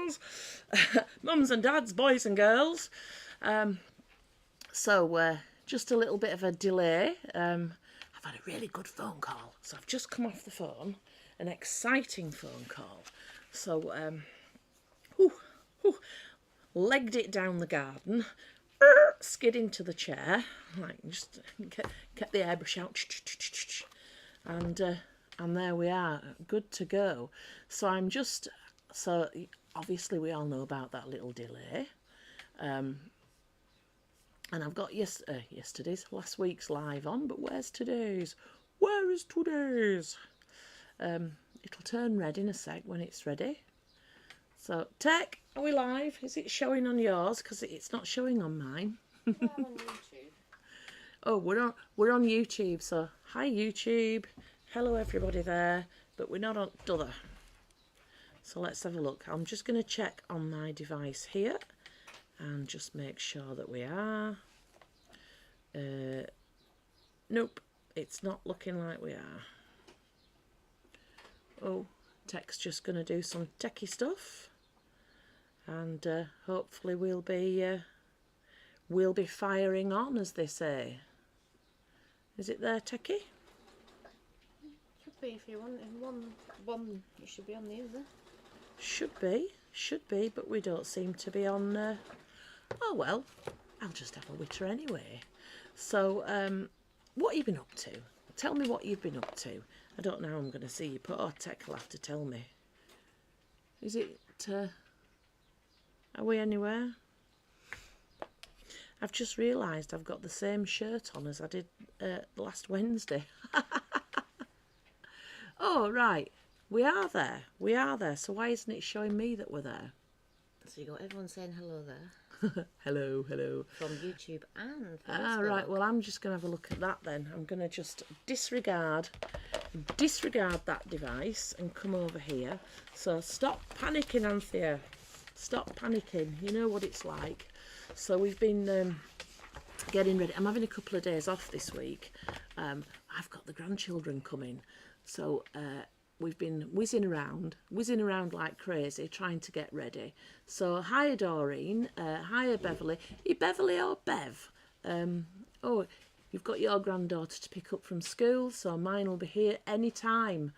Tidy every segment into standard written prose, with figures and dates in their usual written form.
girls, mums and dads, boys and girls. So just a little bit of a delay. I've had a really good phone call, so I've just come off the phone, an exciting phone call. So legged it down the garden, skid into the chair, like just get the airbrush out, and there we are, good to go. So obviously we all know about that little delay, and I've got last week's live on, but where's today's? Where is today's? It'll turn red in a sec when it's ready. So, Tech, are we live? Is it showing on yours? Because it's not showing on mine. I'm on YouTube. Oh, we're on YouTube. So, hi YouTube. Hello everybody there. But we're not on other. So let's have a look. I'm just going to check on my device here and just make sure that we are. Nope, it's not looking like we are. Oh, Tech's just going to do some techie stuff, and hopefully we'll be firing on, as they say. Is it there, Techie? Should be if you want. In one, it should be on the other. Should be, but we don't seem to be on. Oh well, I'll just have a witter anyway. So, what have you been up to? Tell me what you've been up to. I don't know how I'm going to see you, but Tech will have to tell me. Is it, are we anywhere? I've just realised I've got the same shirt on as I did last Wednesday. Oh, right. We are there. So why isn't it showing me that we're there? So you got everyone saying hello there. Hello. From YouTube and from Ah, Facebook. right. Well, I'm just going to have a look at that then. I'm going to just disregard that device and come over here. So stop panicking, Anthea. Stop panicking. You know what it's like. So we've been getting ready. I'm having a couple of days off this week. I've got the grandchildren coming. So we've been whizzing around like crazy, trying to get ready. So, hiya Doreen, hiya Beverly. Are you Beverly or Bev? Oh, you've got your granddaughter to pick up from school, so mine will be here any time.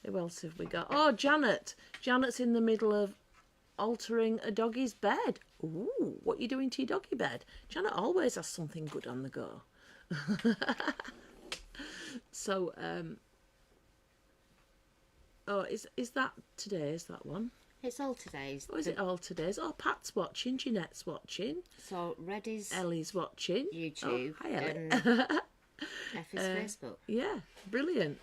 Who else have we got? Oh, Janet. Janet's in the middle of altering a doggy's bed. Ooh, what are you doing to your doggy bed? Janet always has something good on the go. So, oh, is that today's, that one? It's all today's. Oh, is it all today's? Oh, Pat's watching, Jeanette's watching. So Reddy's Ellie's watching. YouTube. Oh, hi Ellie. And Effie's Facebook. Yeah, brilliant.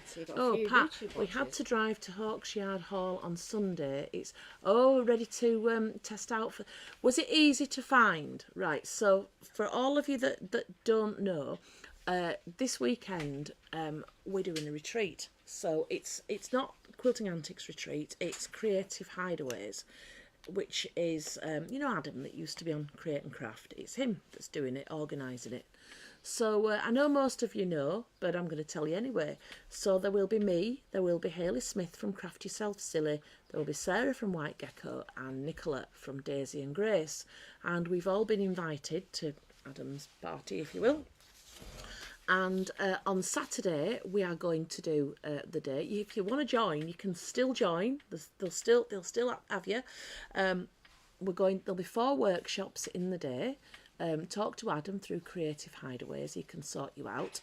So you've got a Oh, few Pat, YouTube we had watchers. to drive to Hawksyard Hall on Sunday. It's, oh, ready to test out for... Was it easy to find? Right, so for all of you that don't know, this weekend we're doing a retreat. So it's not Quilting Antics Retreat, it's Creative Hideaways, which is, you know Adam that used to be on Create and Craft. It's him that's doing it, organising it. So I know most of you know, but I'm going to tell you anyway. So there will be me, there will be Hayley Smith from Craft Yourself Silly, there will be Sarah from White Gecko and Nicola from Daisy and Grace. And we've all been invited to Adam's party, if you will. And on Saturday we are going to do the day. If you want to join, you can still join. They'll still have you. There'll be 4 workshops in the day. Talk to Adam through Creative Hideaways. He can sort you out.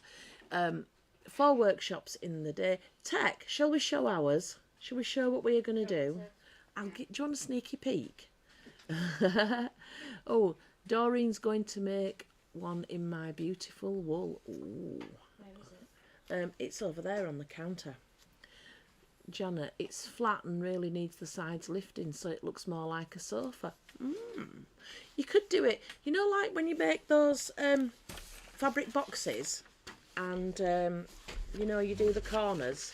4 workshops in the day. Tech, shall we show ours? Shall we show what we are going to do? Do you want a sneaky peek? Oh, Doreen's going to make one in my beautiful wool. Ooh. Where is it? It's over there on the counter. Janet, it's flat and really needs the sides lifting so it looks more like a sofa. You could do it, you know, like when you make those fabric boxes and you know, you do the corners.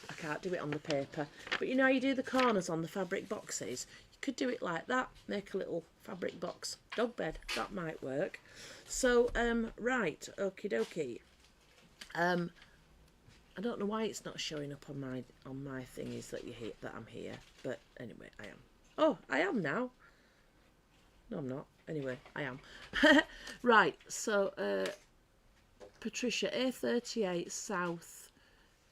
I can't do it on the paper, but you know, you do the corners on the fabric boxes. You could do it like that, make a little fabric box dog bed. That might work. So right, okie dokie. I don't know why it's not showing up on my thingies that I'm here, but anyway, I am. am now. No, I'm not. Anyway, I am. Right, so Patricia, A38 south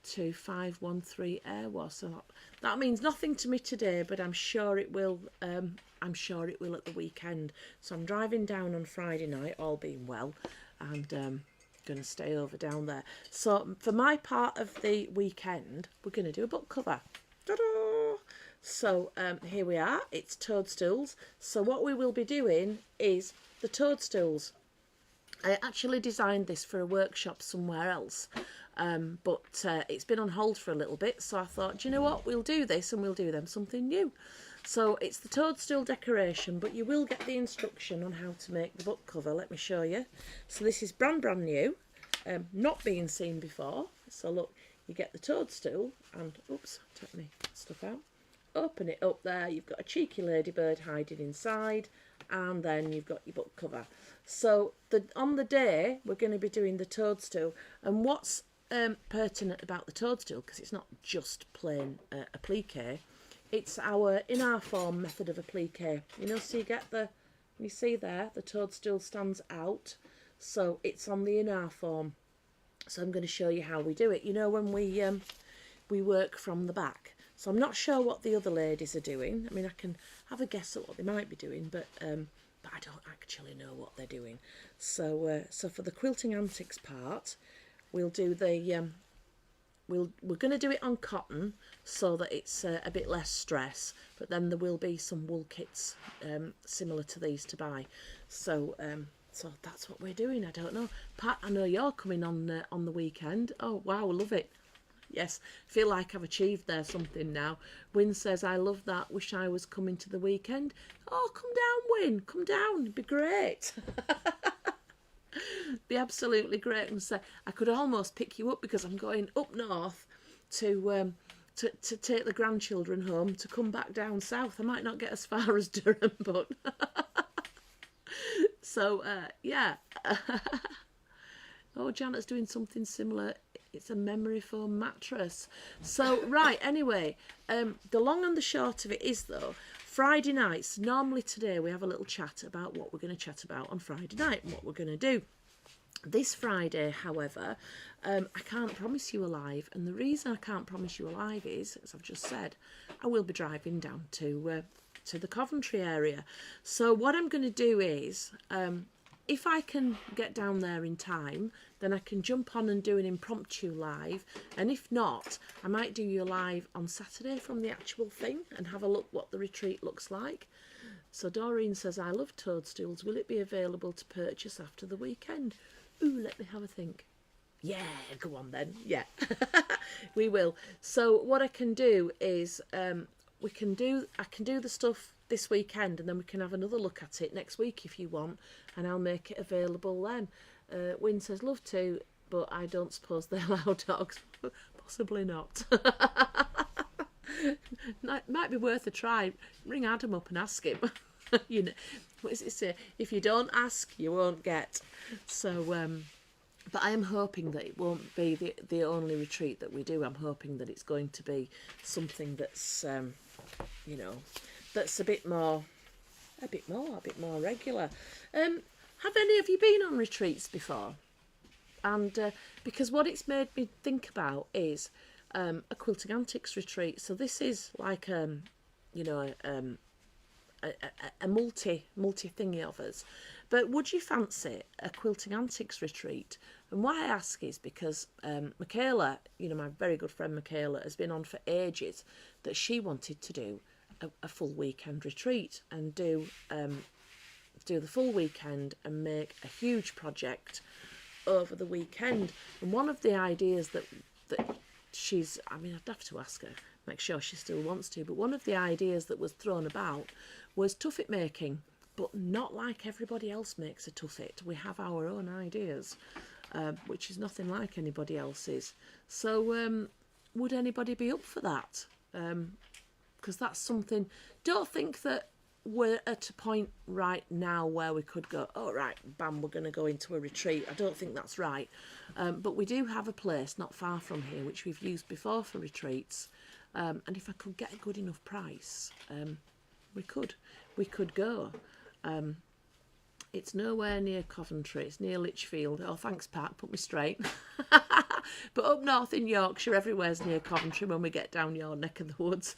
to 513 Airwa. So that means nothing to me today, but I'm sure it will. I'm sure it will at the weekend. So I'm driving down on Friday night, all being well, and going to stay over down there. So for my part of the weekend, we're going to do a book cover. Ta-da! So here we are. It's toadstools. So what we will be doing is the toadstools. I actually designed this for a workshop somewhere else, but it's been on hold for a little bit, so I thought, do you know what, we'll do this and we'll do them something new. So it's the toadstool decoration, but you will get the instruction on how to make the book cover. Let me show you. So this is brand new, not being seen before. So look, you get the toadstool and, oops, take me stuff out. Open it up there, you've got a cheeky ladybird hiding inside, and then you've got your book cover. So on the day, we're going to be doing the toadstool. And what's pertinent about the toadstool, because it's not just plain applique, it's our in our form method of applique. You know, so you see there, the toadstool stands out. So it's on the in our form. So I'm going to show you how we do it. You know, when we work from the back. So I'm not sure what the other ladies are doing. I mean, I can have a guess at what they might be doing, but I don't actually know what they're doing. So so for the quilting antics part, we'll do the we're going to do it on cotton so that it's a bit less stress. But then there will be some wool kits similar to these to buy. So so that's what we're doing. I don't know, Pat. I know you're coming on the weekend. Oh wow, love it. Yes, feel like I've achieved there something now. Wynne says, I love that. Wish I was coming to the weekend. Oh, come down, Wynne. Come down. It'd be great. Be absolutely great. And say, I could almost pick you up because I'm going up north to take the grandchildren home to come back down south. I might not get as far as Durham, but... So, yeah. Oh, Janet's doing something similar. It's a memory foam mattress. So, right, anyway, the long and the short of it is, though, Friday nights, normally today we have a little chat about what we're going to chat about on Friday night and what we're going to do. This Friday, however, I can't promise you a live, and the reason I can't promise you a live is, as I've just said, I will be driving down to the Coventry area. So what I'm going to do is... if I can get down there in time, then I can jump on and do an impromptu live. And if not, I might do you live on Saturday from the actual thing and have a look what the retreat looks like. So Doreen says, I love toadstools. Will it be available to purchase after the weekend? Ooh, let me have a think. Yeah, go on then. Yeah, we will. So what I can do is I can do the stuff this weekend, and then we can have another look at it next week if you want, and I'll make it available then. Wynne says, love to, but I don't suppose they allow dogs. Possibly not. Might be worth a try. Ring Adam up and ask him. You know, what does it say? If you don't ask, you won't get. So, but I am hoping that it won't be the only retreat that we do. I'm hoping that it's going to be something that's, you know, that's a bit more regular. Have any of you been on retreats before? And because what it's made me think about is a quilting antics retreat. So this is like you know, a multi thingy of us. But would you fancy a quilting antics retreat? And why I ask is because Michaela, you know, my very good friend Michaela, has been on for ages that she wanted to do a full weekend retreat and do the full weekend and make a huge project over the weekend. And one of the ideas that she's, I mean, I'd have to ask her, make sure she still wants to, but one of the ideas that was thrown about was tuffet making, but not like everybody else makes a tuffet. We have our own ideas, which is nothing like anybody else's. So would anybody be up for that? Because that's something, don't think that we're at a point right now where we could go, oh right, bam, we're going to go into a retreat. I don't think that's right. But we do have a place not far from here which we've used before for retreats. And if I could get a good enough price, we could go. It's nowhere near Coventry, it's near Lichfield. Oh, thanks, Pat, put me straight. But up north in Yorkshire, everywhere's near Coventry when we get down your neck of the woods.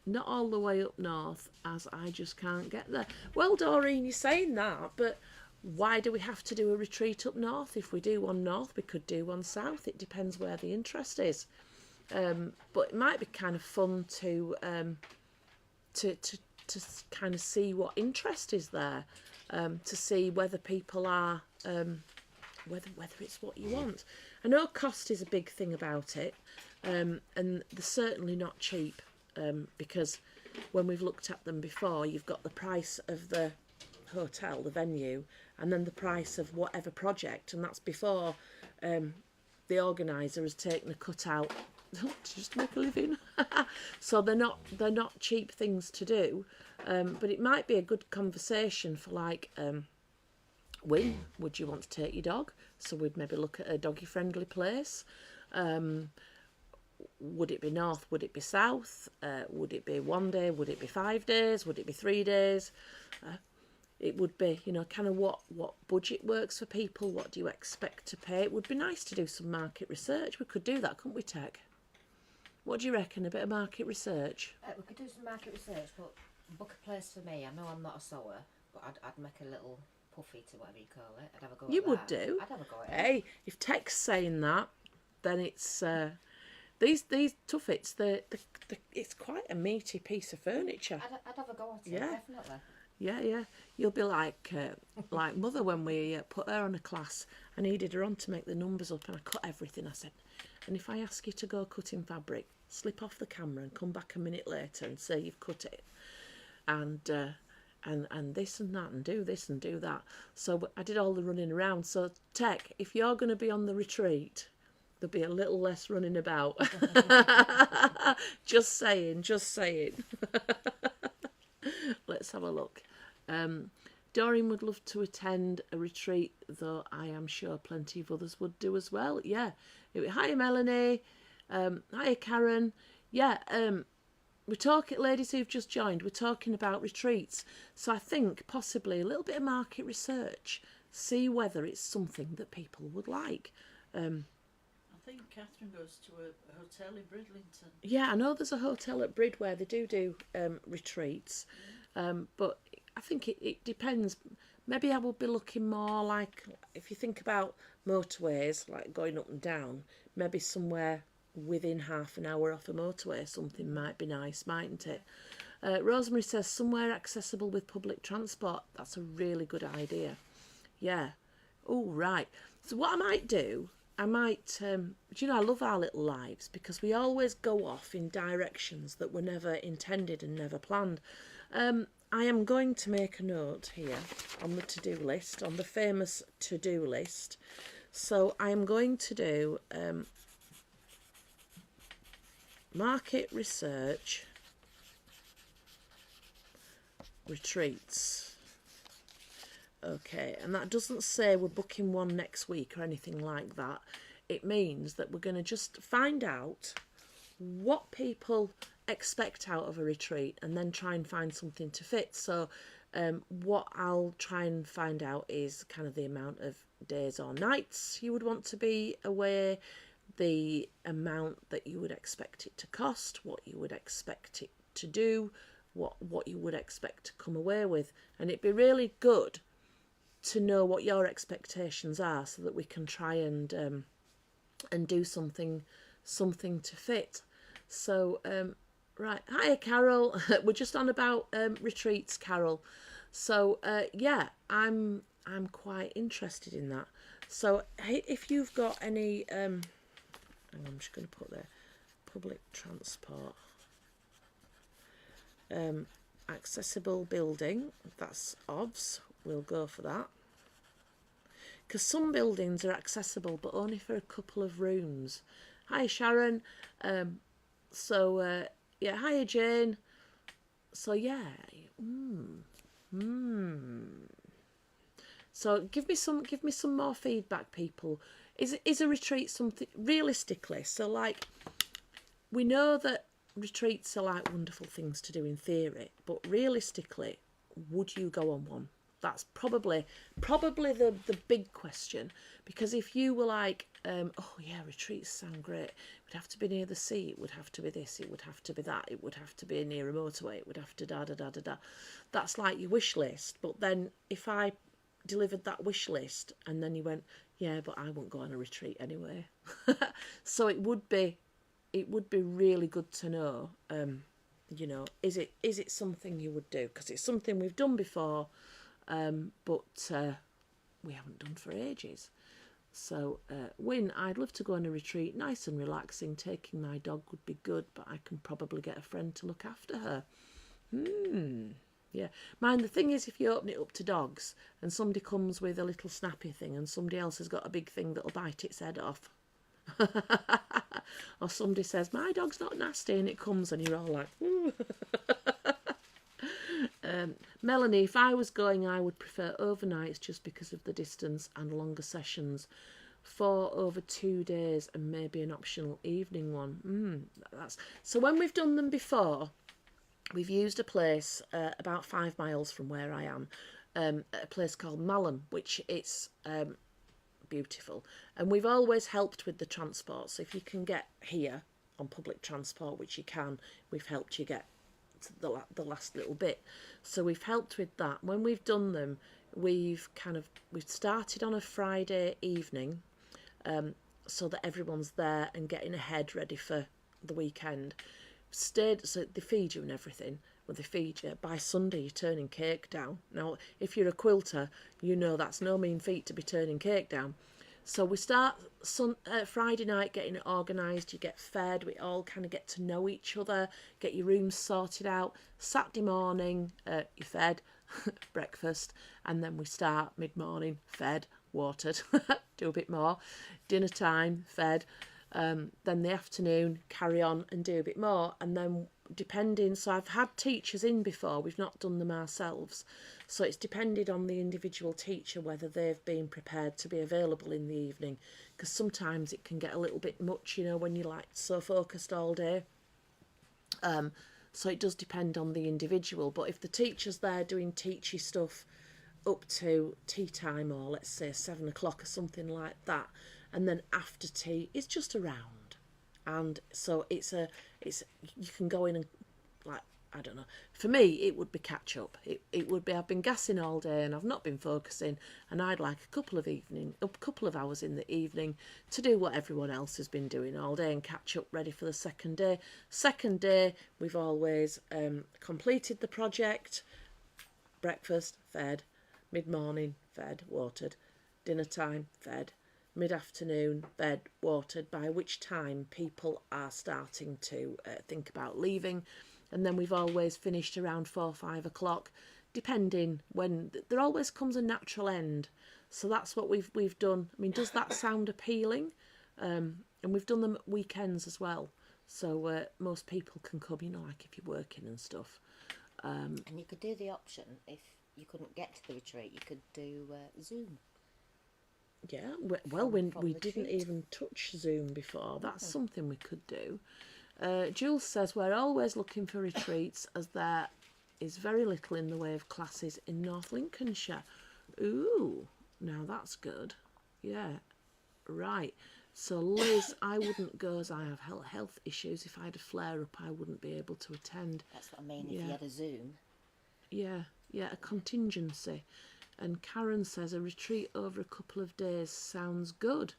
Not all the way up north, as I just can't get there. Well, Doreen, you're saying that, but why do we have to do a retreat up north? If we do one north, we could do one south. It depends where the interest is. But it might be kind of fun to kind of see what interest is there, to see whether people are whether it's what you want. I know cost is a big thing about it, and they're certainly not cheap, because when we've looked at them before, you've got the price of the hotel, the venue, and then the price of whatever project, and that's before the organiser has taken a cut out to just make a living. So they're not cheap things to do, but it might be a good conversation for, like, Win, would you want to take your dog? So we'd maybe look at a doggy friendly place. Would it be north? Would it be south? Would it be 1 day? Would it be 5 days? Would it be 3 days? It would be, you know, kind of what budget works for people. What do you expect to pay? It would be nice to do some market research. We could do that, couldn't we, Tech? What do you reckon? A bit of market research? We could do some market research, but book a place for me. I know I'm not a sewer, but I'd make a little puffy to whatever you call it. I'd have a go at that. You would do? I'd have a go at it. Hey, if Tech's saying that, then it's... These tuffets, it's quite a meaty piece of furniture. I'd have a go at it, Yeah. definitely. Yeah. You'll be like Mother when we put her on a class. I needed her on to make the numbers up, and I cut everything. I said, and if I ask you to go cutting fabric, slip off the camera and come back a minute later and say you've cut it, and this and that, and do this and do that. So I did all the running around. So Tech, if you're going to be on the retreat, there'll be a little less running about. Just saying. Let's have a look. Doreen would love to attend a retreat, though I am sure plenty of others would do as well. Yeah. Hi, Melanie. Hi, Karen. Yeah. We're talking, ladies who've just joined, we're talking about retreats. So I think possibly a little bit of market research, see whether it's something that people would like. I think Catherine goes to a hotel in Bridlington. Yeah, I know there's a hotel at Brid where they do retreats, but I think it depends. Maybe I will be looking more like, if you think about motorways, like going up and down, maybe somewhere within half an hour off a motorway, something might be nice, mightn't it? Rosemary says somewhere accessible with public transport. That's a really good idea. Yeah. Oh, right. So what I might do, I love our little lives because we always go off in directions that were never intended and never planned. I am going to make a note here on the to-do list, on the famous to-do list. So I am going to do market research retreats. Okay, and that doesn't say we're booking one next week or anything like that. It means that we're going to just find out what people expect out of a retreat and then try and find something to fit. So what I'll try and find out is kind of the amount of days or nights you would want to be away, the amount that you would expect it to cost, what you would expect it to do, what you would expect to come away with. And it'd be really good to know what your expectations are so that we can try and do something to fit. So right, hiya Carol. We're just on about retreats, Carol. So yeah, I'm quite interested in that. So if you've got any I'm just going to put there public transport, accessible building, that's OBS, we'll go for that, because some buildings are accessible but only for a couple of rooms. Hi Sharon. So yeah, hiya Jane. So yeah, so give me some more feedback, people. Is a retreat something realistically? So like, we know that retreats are like wonderful things to do in theory, but realistically, would you go on one? That's probably the big question, because if you were like, oh yeah, retreats sound great, it would have to be near the sea, it would have to be this, it would have to be that, it would have to be near a motorway, it would have to da da da da da. That's like your wish list. But then if I delivered that wish list and then you went, yeah, but I won't go on a retreat anyway. So it would be really good to know, you know, is it something you would do? Because it's something we've done before, but we haven't done for ages. So, Win, I'd love to go on a retreat, nice and relaxing. Taking my dog would be good, but I can probably get a friend to look after her. Yeah. Mind, the thing is, if you open it up to dogs and somebody comes with a little snappy thing and somebody else has got a big thing that'll bite its head off, or somebody says, my dog's not nasty, and it comes and you're all like, ooh. Melanie, if I was going, I would prefer overnights just because of the distance and longer sessions. 4 over 2 days and maybe an optional evening one. So when we've done them before, we've used a place about 5 miles from where I am, a place called Malham, which it's beautiful. And we've always helped with the transport. So if you can get here on public transport, which you can, we've helped you get the last little bit. So we've helped with that. When we've done them, we've started on a Friday evening, so that everyone's there and getting ahead ready for the weekend. Stayed, so they feed you and everything. Well, they feed you. By Sunday, you're turning cake down. Now, if you're a quilter, you know that's no mean feat to be turning cake down. So we start Friday night getting it organised. You get fed. We all kind of get to know each other. Get your rooms sorted out. Saturday morning, you're fed, breakfast, and then we start mid-morning, fed, watered, do a bit more. Dinner time, fed. Then the afternoon, carry on and do a bit more. And then depending, so I've had teachers in before, we've not done them ourselves. So it's depended on the individual teacher whether they've been prepared to be available in the evening. Because sometimes it can get a little bit much, you know, when you're like so focused all day. So it does depend on the individual. But if the teacher's there doing teachy stuff up to tea time, or let's say 7 o'clock or something like that, and then after tea it's just around, and so it's you can go in and, like, I don't know, for me it would be catch up. It would be, I've been gassing all day and I've not been focusing, and I'd like a couple of hours in the evening to do what everyone else has been doing all day and catch up, ready for the second day. We've always completed the project. Breakfast, fed. Mid-morning, fed, watered. Dinner time, fed. Mid-afternoon, fed, watered, by which time people are starting to think about leaving. And then we've always finished around 4 or 5 o'clock, depending when. There always comes a natural end. So that's what we've done. I mean, does that sound appealing? And we've done them at weekends as well. So most people can come, you know, like if you're working and stuff. And you could do the option, if you couldn't get to the retreat, you could do Zoom. Yeah, well, we the didn't treat. even touch Zoom before. That's something we could do. Jules says, we're always looking for retreats as there is very little in the way of classes in North Lincolnshire. Ooh, now that's good. Yeah, right. So Liz, I wouldn't go as I have health issues. If I had a flare-up, I wouldn't be able to attend. That's what I mean, if you had a Zoom. Yeah, a contingency. And Karen says a retreat over a couple of days sounds good.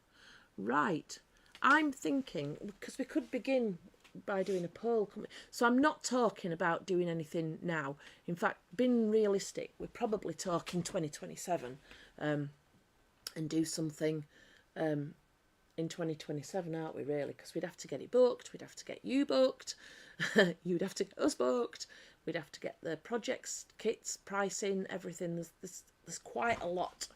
Right. I'm thinking, because we could begin by doing a poll. So I'm not talking about doing anything now. In fact, being realistic, we're probably talking 2027 and do something in 2027, aren't we, really? Because we'd have to get it booked, we'd have to get you booked, you'd have to get us booked, we'd have to get the projects, kits, pricing, everything. There's quite a lot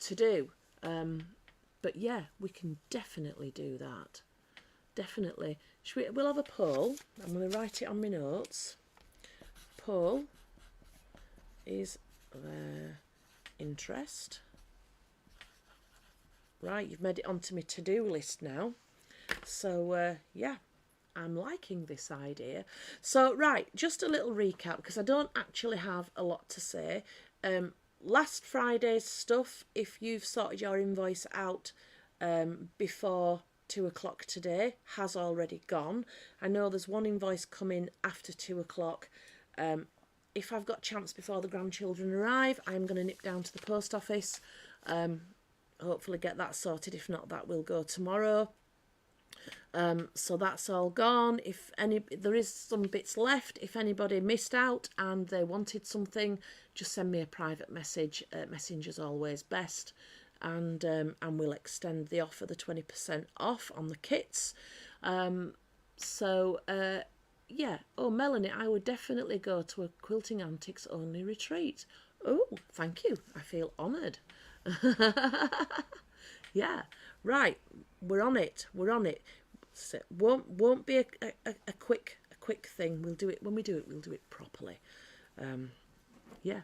to do. But yeah, we can definitely do that. Definitely. We'll have a poll. I'm going to write it on my notes. Poll is their interest. Right, you've made it onto my to-do list now. So, yeah, I'm liking this idea. So, right, just a little recap, because I don't actually have a lot to say. Last Friday's stuff, if you've sorted your invoice out before 2 o'clock today, has already gone. I know there's one invoice coming after 2 o'clock. If I've got a chance before the grandchildren arrive, I'm going to nip down to the post office, hopefully get that sorted. If not, that will go tomorrow. So that's all gone. If there is some bits left, if anybody missed out and they wanted something, just send me a private message. Messenger's always best, and we'll extend the offer, the 20% off on the kits. Yeah. Oh, Melanie, I would definitely go to a Quilting Antics only retreat. Oh, thank you. I feel honoured. Yeah. Right. We're on it. So won't be a quick thing. We'll do it when we do it. We'll do it properly. Yeah.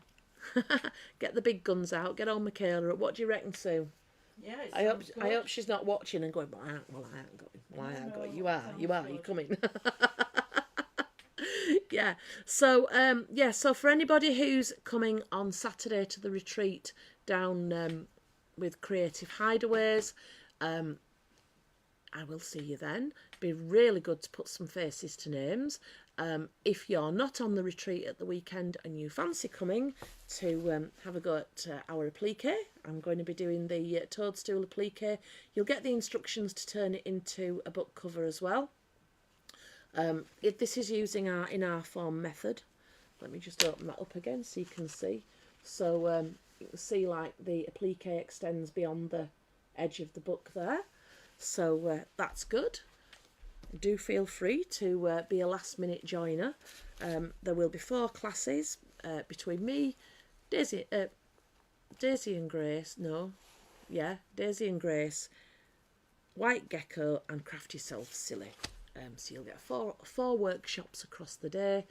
Get the big guns out. Get on Michaela up. What do you reckon, Sue? Yeah, it I sounds good. hope she's not watching and going, well, I ain't going. Well, I ain't going. You are. You're coming. Yeah. So So for anybody who's coming on Saturday to the retreat down with Creative Hideaways, I will see you then. Be really good to put some faces to names. If you're not on the retreat at the weekend and you fancy coming to have a go at our applique, I'm going to be doing the toadstool applique. You'll get the instructions to turn it into a book cover as well. This is using our in our form method. Let me just open that up again so you can see. So you can see like the applique extends beyond the edge of the book there. So that's good. Do feel free to be a last minute joiner. There will be 4 classes between me, Daisy and Grace. Daisy and Grace, White Gecko and Craft Yourself Silly. So you'll get 4 workshops across the day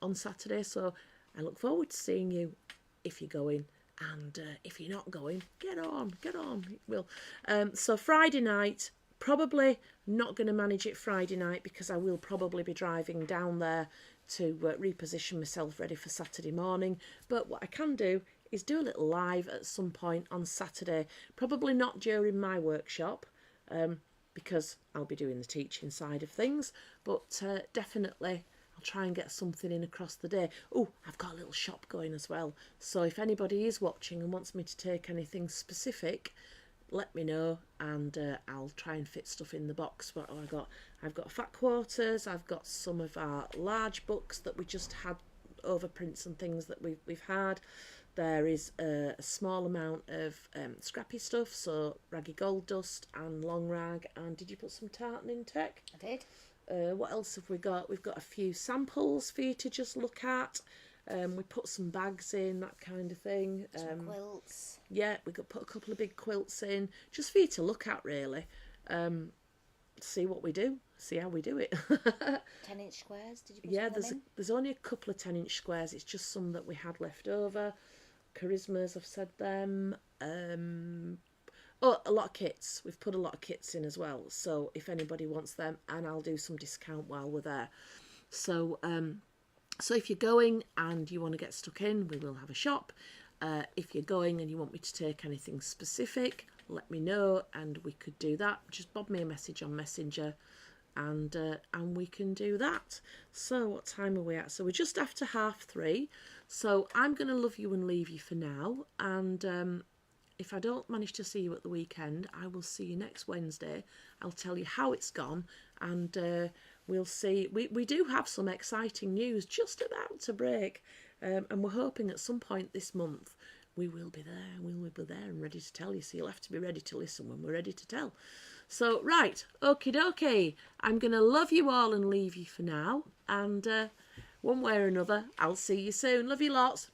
on Saturday. So I look forward to seeing you if you're going. And if you're not going, get on. It will. So Friday night, probably not going to manage it Friday night because I will probably be driving down there to reposition myself ready for Saturday morning. But what I can do is do a little live at some point on Saturday. Probably not during my workshop because I'll be doing the teaching side of things. But definitely I'll try and get something in across the day. Oh, I've got a little shop going as well. So if anybody is watching and wants me to take anything specific, let me know and I'll try and fit stuff in the box. What have I've got fat quarters. I've got some of our large books that we just had overprints and things that we've had. There is a small amount of scrappy stuff, so raggy gold dust and long rag. And did you put some tartan in, Tech? I did. What else have we got? We've got a few samples for you to just look at. We put some bags in, that kind of thing. Some quilts. Yeah, we got put a couple of big quilts in, just for you to look at, really. See what we do, see how we do it. 10-inch squares. Did you put some of them in? There's only a couple of 10-inch squares. It's just some that we had left over. Charismas, I've said them. Oh, a lot of kits. We've put a lot of kits in as well. So if anybody wants them, and I'll do some discount while we're there. So if you're going and you want to get stuck in, we will have a shop. If you're going and you want me to take anything specific, let me know and we could do that. Just bob me a message on Messenger and we can do that. So what time are we at? So we're just after 3:30. So I'm going to love you and leave you for now. And if I don't manage to see you at the weekend, I will see you next Wednesday. I'll tell you how it's gone and we'll see. We do have some exciting news just about to break and we're hoping at some point this month we will be there. We will be there and ready to tell you. So you'll have to be ready to listen when we're ready to tell. So, right, okie dokie. I'm going to love you all and leave you for now. And one way or another, I'll see you soon. Love you lots.